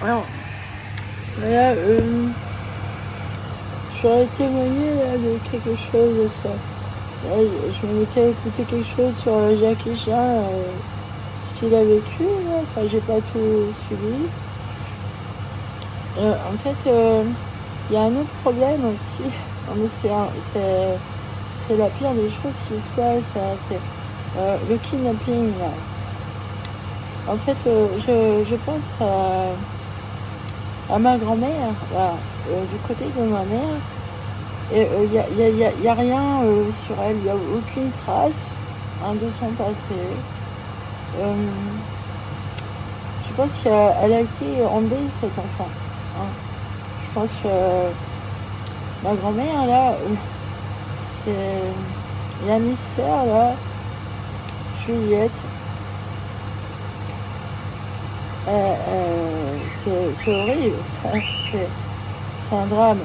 Alors, là, j'aurais témoigné là, de quelque chose de ça. Là, je me mettais à écouter quelque chose sur Jackie Chan, ce qu'il a vécu. Là. Enfin, j'ai pas tout suivi. En fait, il y a un autre problème aussi. Non, mais c'est la pire des choses qui soit. C'est le kidnapping. Là. En fait, je pense à ma grand-mère, là, du côté de ma mère. Et y a rien sur elle. Il n'y a aucune trace de son passé. Je pense qu'elle a été enlevée, cet enfant. Hein. Je pense que ma grand-mère, là, c'est la mystère, là, Juliette. C'est horrible, ça. C'est un drame.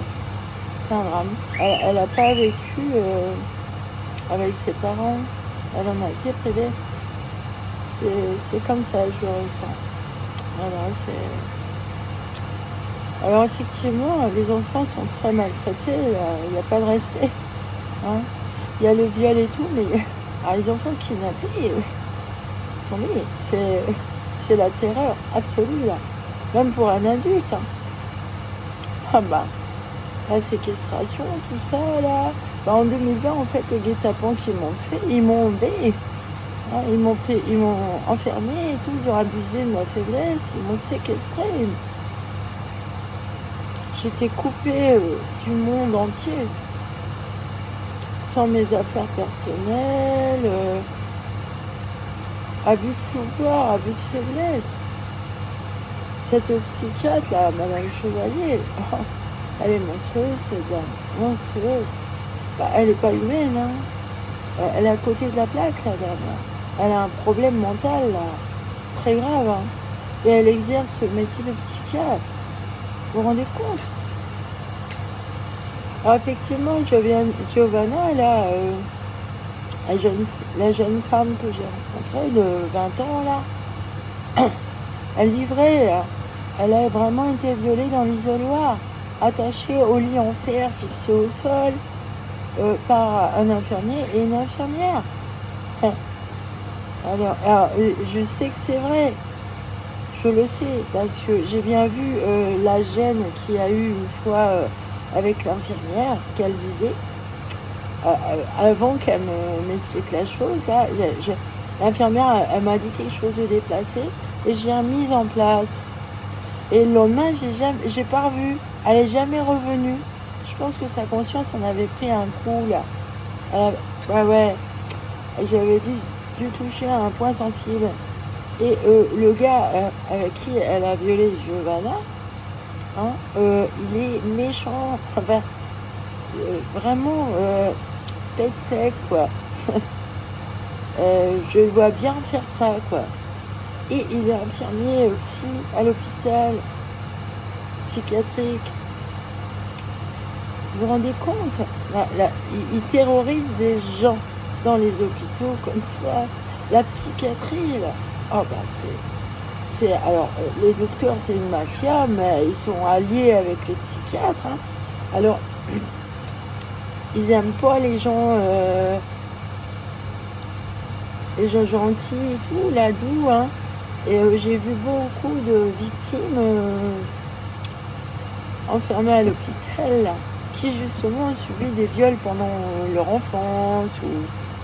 C'est un drame. Elle n'a pas vécu avec ses parents. Elle en a été privée. C'est comme ça, je le ressens. Voilà, Alors effectivement, les enfants sont très maltraités. Il n'y a pas de respect. Hein. Il y a le viol et tout, mais les enfants kidnappés, attendez, c'est la terreur absolue, là. Même pour un adulte. Hein. Ah bah, la séquestration, tout ça, là. Bah, en 2020, en fait, le guet-apens qu'ils m'ont fait, ils m'ont enlevé. Hein, ils m'ont enfermé et tout, ils ont abusé de ma faiblesse, ils m'ont séquestré. J'étais coupée du monde entier, sans mes affaires personnelles, abus de pouvoir, abus de faiblesse. Cette psychiatre, là, Madame Chevalier, elle est monstrueuse, cette dame, monstrueuse. Bah, elle n'est pas humaine, hein. Elle est à côté de la plaque, la dame. Elle a un problème mental, là, très grave. Hein. Et elle exerce ce métier de psychiatre. Vous vous rendez compte? Alors, effectivement, Giovanna, là, la jeune femme que j'ai rencontrée, de 20 ans, là, elle livrait, là. Elle a vraiment été violée dans l'isoloir, attachée au lit en fer, fixé au sol, par un infirmier et une infirmière. Alors, je sais que c'est vrai, je le sais, parce que j'ai bien vu la gêne qu'il y a eu une fois avec l'infirmière qu'elle disait, avant qu'elle m'explique la chose, là, l'infirmière, elle m'a dit quelque chose de déplacé, et j'ai remise en place. Et le lendemain, j'ai pas revu, elle est jamais revenue. Je pense que sa conscience en avait pris un coup, là. Ouais, j'avais dû toucher à un point sensible. Et le gars avec qui elle a violé Giovanna, hein, il est méchant, enfin, vraiment pète sec, quoi. Je le vois bien faire ça, quoi. Et il est infirmier aussi à l'hôpital psychiatrique. Vous vous rendez compte? Il terrorise des gens dans les hôpitaux comme ça. La psychiatrie, là. Oh, bah, alors, les docteurs, c'est une mafia, mais ils sont alliés avec les psychiatres. Hein. Alors, ils n'aiment pas les gens gentils et tout, là, doux. Hein. Et j'ai vu beaucoup de victimes enfermées à l'hôpital, là, qui justement ont subi des viols pendant leur enfance.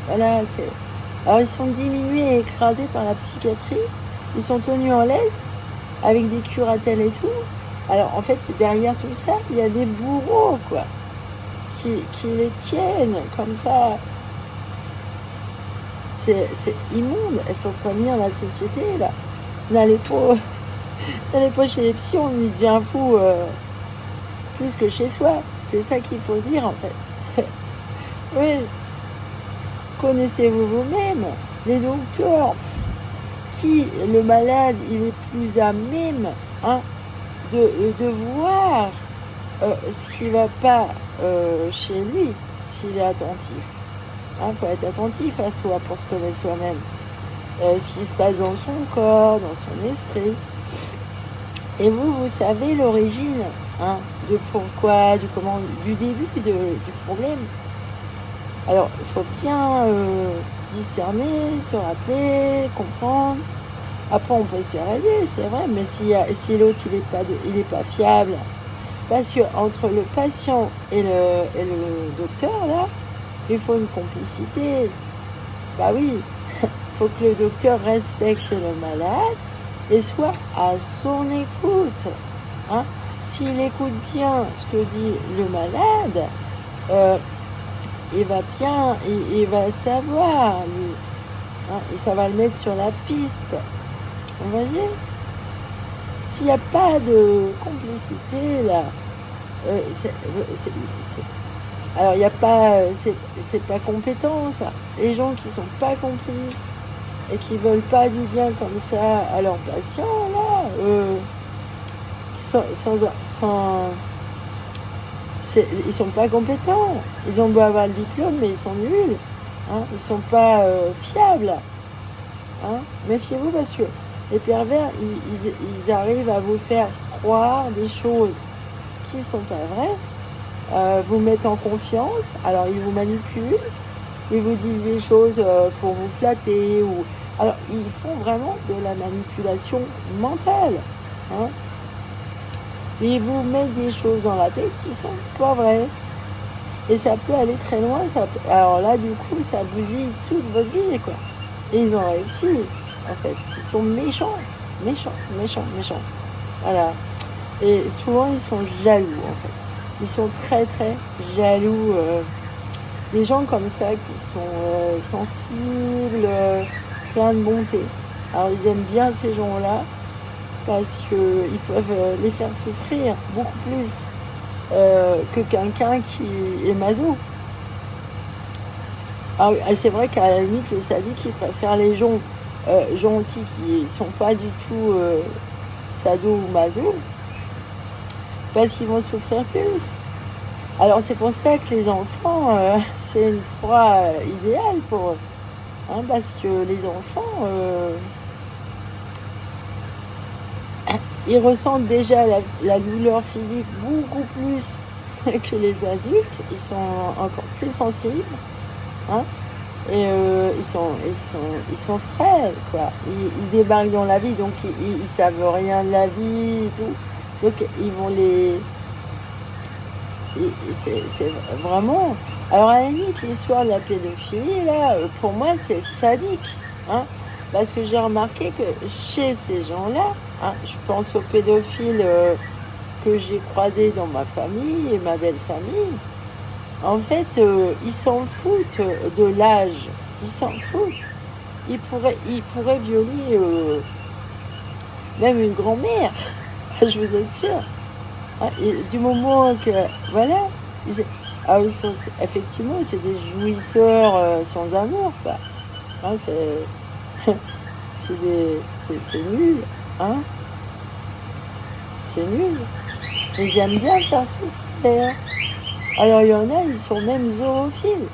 Voilà, alors, ils sont diminués et écrasés par la psychiatrie. Ils sont tenus en laisse, avec des curatelles et tout. Alors, en fait, derrière tout ça, il y a des bourreaux, quoi, qui les tiennent, comme ça. C'est immonde. Il faut prévenir la société, là. N'allez pas chez les psys, on y devient fou plus que chez soi. C'est ça qu'il faut dire, en fait. Oui. Connaissez-vous vous-même? Les docteurs, le malade, il est plus à même, hein, de voir ce qui ne va pas chez lui, s'il est attentif. Il faut être attentif à soi pour se connaître soi-même. Ce qui se passe dans son corps, dans son esprit. Et vous savez l'origine, hein, de pourquoi, du comment, du début du problème. Alors, il faut bien discerner, se rappeler, comprendre. Après, on peut se faire aider, c'est vrai, mais si l'autre, il est pas fiable, parce que entre le patient et le docteur, là, il faut une complicité. Bah oui, il faut que le docteur respecte le malade et soit à son écoute. Hein. S'il écoute bien ce que dit le malade, il va bien, il va savoir, lui, hein, et ça va le mettre sur la piste. Vous voyez? S'il n'y a pas de complicité, là, alors il n'y a pas, c'est pas compétent, ça. Les gens qui sont pas complices et qui veulent pas du bien comme ça à leurs patients, là, qui ils sont pas compétents. Ils ont beau avoir le diplôme, mais ils sont nuls. Hein, ils sont pas fiables. Hein. Méfiez-vous parce que les pervers, ils arrivent à vous faire croire des choses qui sont pas vraies, vous mettent en confiance. Alors ils vous manipulent, ils vous disent des choses pour vous flatter ou alors ils font vraiment de la manipulation mentale. Hein. Ils vous mettent des choses dans la tête qui sont pas vraies. Et ça peut aller très loin. Alors là, du coup, ça bousille toute votre vie, quoi. Et ils ont réussi, en fait. Ils sont méchants. Voilà. Et souvent, ils sont jaloux, en fait. Ils sont très, très jaloux. Des gens comme ça qui sont sensibles, pleins de bonté. Alors, ils aiment bien ces gens-là parce qu'ils peuvent les faire souffrir beaucoup plus que quelqu'un qui est maso. Alors, c'est vrai qu'à la limite, le sadique, il préfère les gens gentils qui sont pas du tout sado ou maso parce qu'ils vont souffrir plus. Alors c'est pour ça que les enfants, c'est une proie idéale pour eux. Hein, parce que les enfants, ils ressentent déjà la douleur physique beaucoup plus que les adultes. Ils sont encore plus sensibles. Hein, et ils sont frais, quoi. Ils débarquent dans la vie, donc ils savent rien de la vie et tout. Donc ils vont c'est vraiment... Alors à la limite, l'histoire de la pédophilie, là, pour moi, c'est sadique. Hein, parce que j'ai remarqué que chez ces gens-là, hein, je pense aux pédophiles que j'ai croisés dans ma famille et ma belle famille, en fait, ils s'en foutent de l'âge. Ils s'en foutent. Ils pourraient violer même une grand-mère, je vous assure. Hein, et du moment que... Voilà. Effectivement, c'est des jouisseurs sans amour, quoi. Hein, c'est nul. Hein, c'est nul. Ils aiment bien faire souffrir. Alors il y en a, ils sont même zoophiles.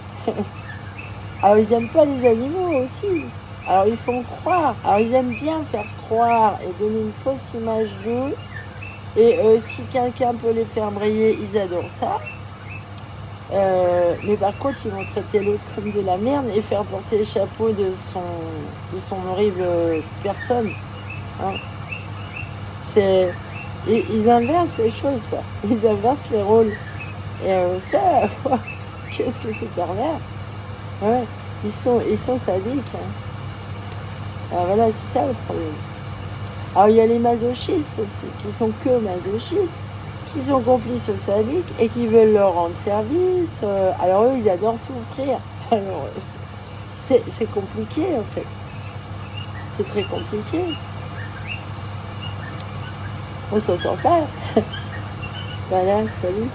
Alors ils n'aiment pas les animaux aussi. Alors ils font croire. Alors ils aiment bien faire croire et donner une fausse image d'eux. Et si quelqu'un peut les faire briller, ils adorent ça. Mais par contre, ils vont traiter l'autre comme de la merde et faire porter le chapeau de son horrible personne. Hein. Ils inversent les choses, quoi. Ils inversent les rôles. Et ça, qu'est-ce que c'est pervers. Ouais, ils sont sadiques. Hein. Alors voilà, c'est ça le problème. Alors il y a les masochistes aussi, qui sont que masochistes, qui sont complices aux sadiques et qui veulent leur rendre service. Alors eux, ils adorent souffrir. Alors c'est compliqué en fait. C'est très compliqué. On s'en sort pas. Voilà, salut.